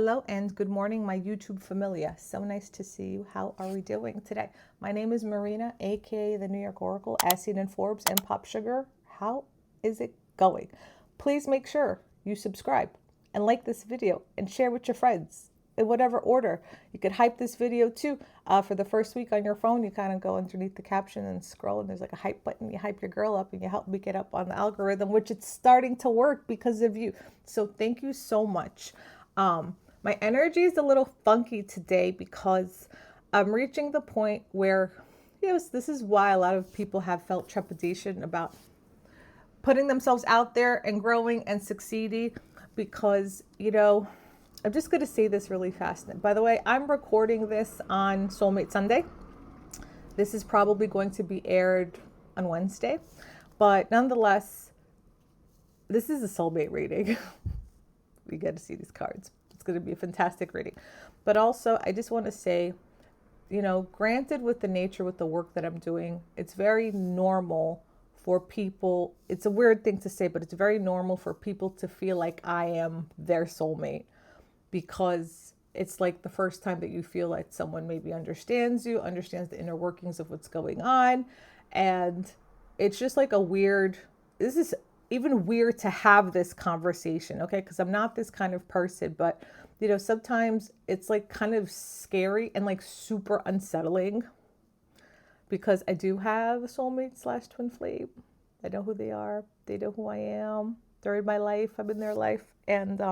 Hello and good morning, my YouTube familia. So nice to see you. How are we doing today? My name is Marina, aka the New York Oracle, as seen in Forbes and Pop Sugar. How is it going? Please make sure you subscribe and like this video and share with your friends in whatever order. You could hype this video too. For the first week on your phone, you kind of go underneath the caption and scroll, and there's like a hype button. You hype your girl up and you help me get up on the algorithm, which it's starting to work because of you. So thank you so much. My energy is a little funky today because I'm reaching the point where, yes, this is why a lot of people have felt trepidation about putting themselves out there and growing and succeeding because, I'm just going to say this really fast. By the way, I'm recording this on Soulmate Sunday. This is probably going to be aired on Wednesday, but nonetheless, this is a soulmate reading. We get to see these cards. It's going to be a fantastic reading. But also, I just want to say, granted with the nature, with the work that I'm doing, it's very normal for people. It's a weird thing to say, but it's very normal for people to feel like I am their soulmate because it's like the first time that you feel like someone maybe understands you, understands the inner workings of what's going on. And it's just like this is even weird to have this conversation, okay? Because I'm not this kind of person, but sometimes it's like kind of scary and like super unsettling because I do have a soulmate / twin flame. I know who they are. They know who I am. They're in my life. I'm in their life. And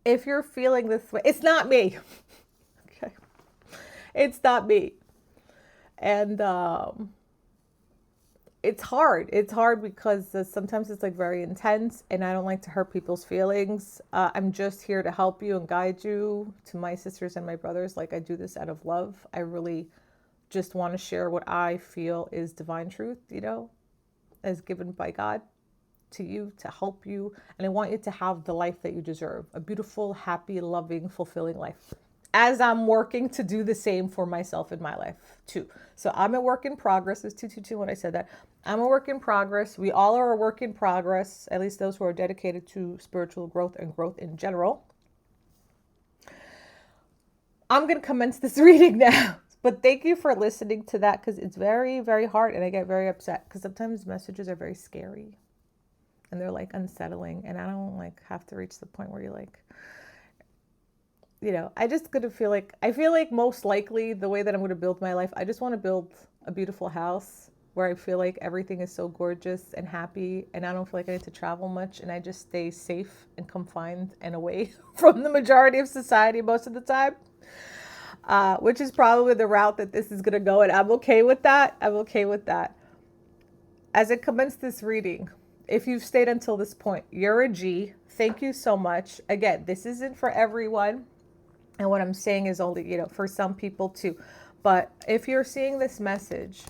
if you're feeling this way, it's not me. Okay. It's not me. And it's hard. It's hard because sometimes it's like very intense and I don't like to hurt people's feelings. I'm just here to help you and guide you to my sisters and my brothers. Like I do this out of love. I really just want to share what I feel is divine truth, as given by God to you to help you. And I want you to have the life that you deserve. A beautiful, happy, loving, fulfilling life. As I'm working to do the same for myself in my life too. So I'm a work in progress. It's 222 when I said that. I'm a work in progress. We all are a work in progress, at least those who are dedicated to spiritual growth and growth in general. I'm going to commence this reading now. But thank you for listening to that because it's very, very hard and I get very upset because sometimes messages are very scary and they're like unsettling and I don't like have to reach the point where you're like, I just gonna feel like most likely the way that I'm gonna build my life, I just want to build a beautiful house where I feel like everything is so gorgeous and happy and I don't feel like I need to travel much and I just stay safe and confined and away from the majority of society most of the time, which is probably the route that this is gonna go and I'm okay with that. As I commence this reading, if you've stayed until this point, you're a G. Thank you so much. Again, this isn't for everyone. And what I'm saying is only, for some people too. But if you're seeing this message,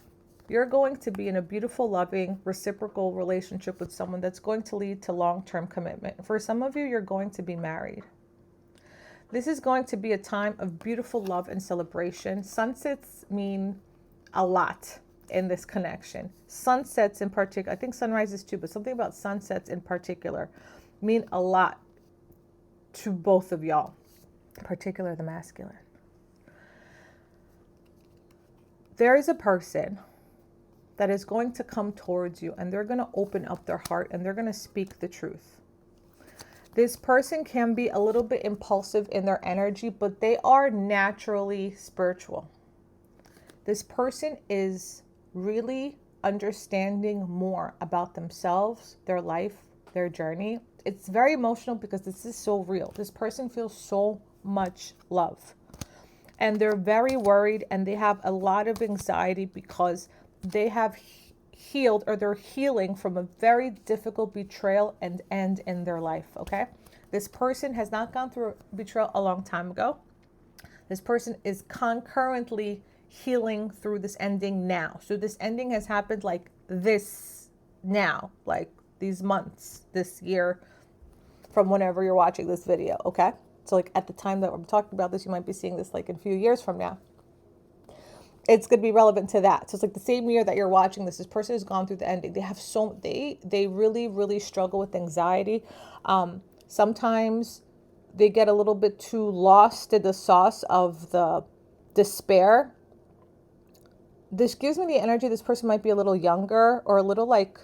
you're going to be in a beautiful, loving, reciprocal relationship with someone that's going to lead to long-term commitment. For some of you, you're going to be married. This is going to be a time of beautiful love and celebration. Sunsets mean a lot in this connection. Sunsets in particular, I think sunrises too, but something about sunsets in particular mean a lot to both of y'all. In particular the masculine. There is a person that is going to come towards you and they're going to open up their heart and they're going to speak the truth. This person can be a little bit impulsive in their energy, but they are naturally spiritual. This person is really understanding more about themselves, their life, their journey. It's very emotional because this is so real. This person feels so much love and they're very worried and they have a lot of anxiety because they have healed or they're healing from a very difficult betrayal and end in their life. Okay, this person has not gone through betrayal a long time ago. This person is concurrently healing through this ending now. So this ending has happened like this now, like these months, this year, from whenever you're watching this video. Okay, so like at the time that I'm talking about this, you might be seeing this like in a few years from now. it's going to be relevant to that. So it's like the same year that you're watching this person has gone through the ending. They have they really, really struggle with anxiety. Sometimes they get a little bit too lost in the sauce of the despair. This gives me the energy this person might be a little younger or a little like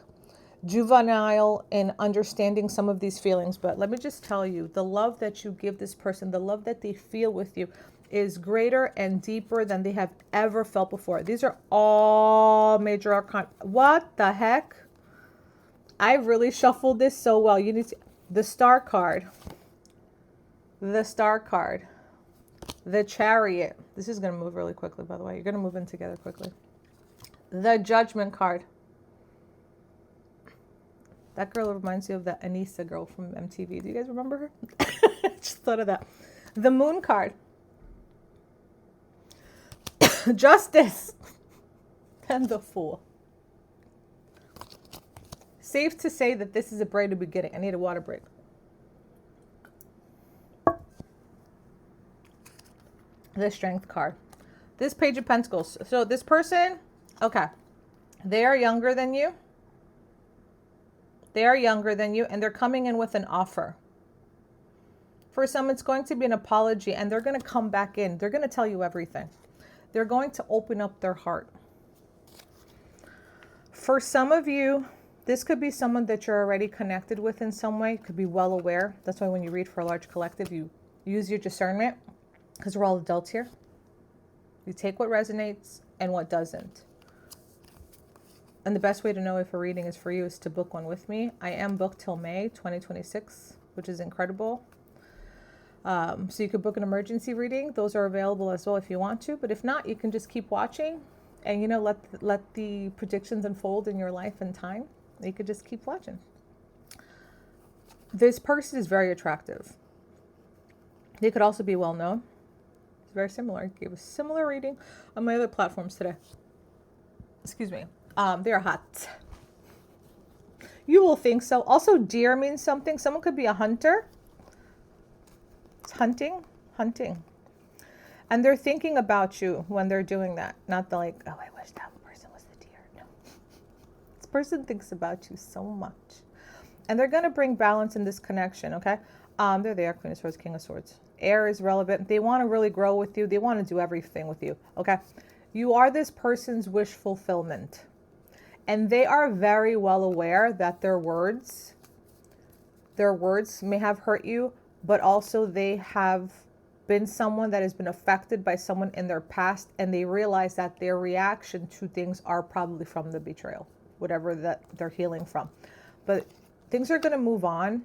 juvenile in understanding some of these feelings. But let me just tell you, the love that you give this person, the love that they feel with you is greater and deeper than they have ever felt before. These are all major arcana. What the heck? I really shuffled this so well. You need to, the star card, the star card, the chariot. This is going to move really quickly, by the way. You're going to move in together quickly. The judgment card. That girl reminds you of the Anissa girl from MTV. Do you guys remember her? Just thought of that. The moon card. Justice. And the fool. Safe to say that this is a brand new beginning. I need a water break. The strength card. This page of pentacles. So this person, okay, they are younger than you. They are younger than you, and they're coming in with an offer. For some, it's going to be an apology, and they're going to come back in. They're going to tell you everything. They're going to open up their heart. For some of you, this could be someone that you're already connected with in some way. You could be well aware. That's why when you read for a large collective, you use your discernment, because we're all adults here. You take what resonates and what doesn't. And the best way to know if a reading is for you is to book one with me. I am booked till May 2026, which is incredible. So you could book an emergency reading. Those are available as well if you want to. But if not, you can just keep watching and, you know, let the predictions unfold in your life and time. You could just keep watching. This person is very attractive. They could also be well known. It's very similar. I gave a similar reading on my other platforms today. Excuse me. They're hot. You will think so. Also, deer means something. Someone could be a hunter. It's hunting. And they're thinking about you when they're doing that. Not the like, oh, I wish that person was the deer. No. This person thinks about you so much. And they're going to bring balance in this connection, okay? They're the Air Queen of Swords, King of Swords. Air is relevant. They want to really grow with you. They want to do everything with you, okay? You are this person's wish fulfillment. And they are very well aware that their words may have hurt you, but also they have been someone that has been affected by someone in their past, and they realize that their reaction to things are probably from the betrayal, whatever that they're healing from. But things are going to move on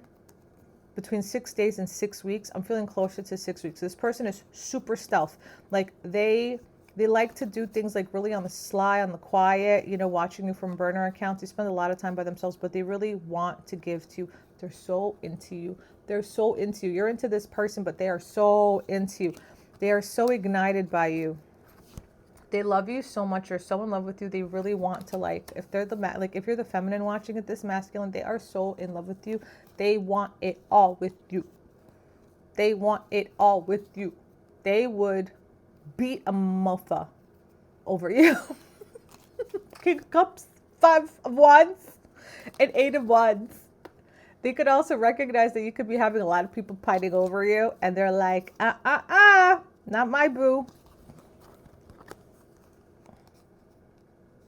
between 6 days and 6 weeks. I'm feeling closer to 6 weeks. This person is super stealth. Like they like to do things like really on the sly, on the quiet, you know, watching you from burner accounts. They spend a lot of time by themselves, but they really want to give to you. They're so into you. They're so into you. You're into this person, but they are so into you. They are so ignited by you. They love you so much. You're so in love with you. They really want to, like, if they're if you're the feminine watching it, this masculine, they are so in love with you. They want it all with you. They want it all with you. They would beat a muffa over you. King of Cups, 5 of Wands, and 8 of Wands. They could also recognize that you could be having a lot of people fighting over you, and they're like, not my boo.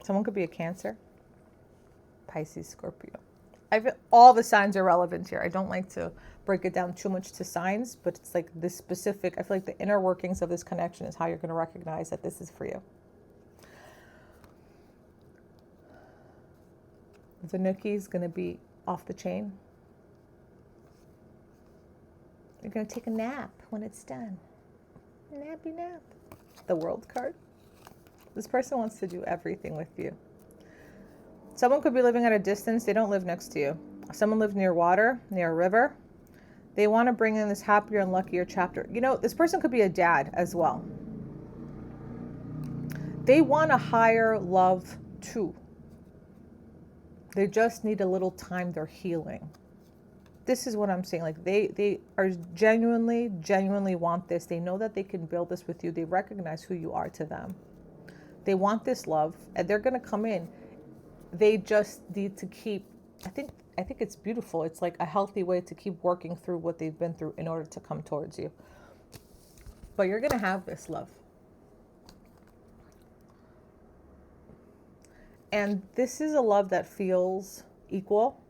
Someone could be a Cancer, Pisces, Scorpio. I feel all the signs are relevant here. I don't like to break it down too much to signs, but it's like this specific, I feel like the inner workings of this connection is how you're going to recognize that this is for you. The nookie is going to be off the chain. You're going to take a nap when it's done. Nappy nap. The World card. This person wants to do everything with you. Someone could be living at a distance. They don't live next to you. Someone lives near water, near a river. They want to bring in this happier and luckier chapter. You know, this person could be a dad as well. They want a higher love too. They just need a little time. They're healing. This is what I'm saying. Like they are genuinely want this. They know that they can build this with you. They recognize who you are to them. They want this love and they're going to come in. They just need to keep, I think it's beautiful. It's like a healthy way to keep working through what they've been through in order to come towards you. But you're going to have this love. And this is a love that feels equal.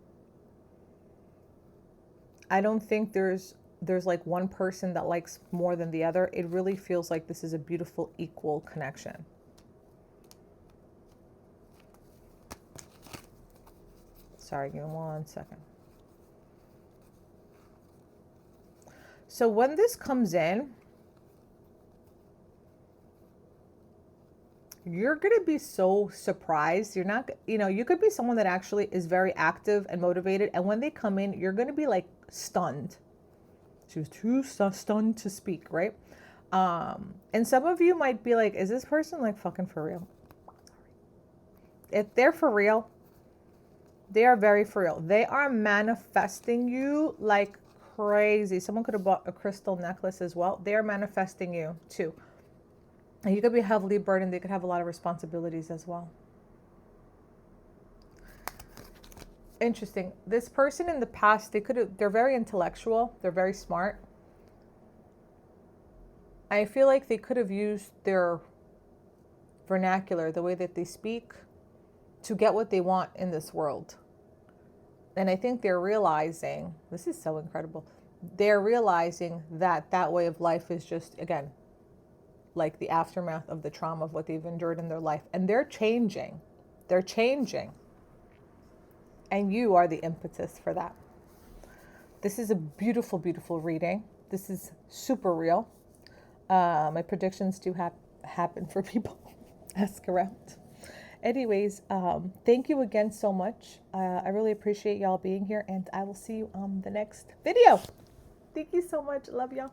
I don't think there's like one person that likes more than the other. It really feels like this is a beautiful, equal connection. Sorry, give me 1 second. So when this comes in, you're going to be so surprised. You're not, you could be someone that actually is very active and motivated. And when they come in, you're going to be like stunned. She was too stunned to speak, right? And some of you might be like, is this person like fucking for real? If they're for real, they are very for real. They are manifesting you like crazy. Someone could have bought a crystal necklace as well. They are manifesting you too. And you could be heavily burdened. They could have a lot of responsibilities as well. Interesting. This person in the past, they're very intellectual. They're very smart. I feel like they could have used their vernacular, the way that they speak, to get what they want in this world. And I think they're realizing, this is so incredible, they're realizing that that way of life is just, again, like the aftermath of the trauma of what they've endured in their life. And they're changing. They're changing. And you are the impetus for that. This is a beautiful, beautiful reading. This is super real. My predictions do happen for people. Ask around. Anyways, thank you again so much. I really appreciate y'all being here, and I will see you on the next video. Thank you so much. Love y'all.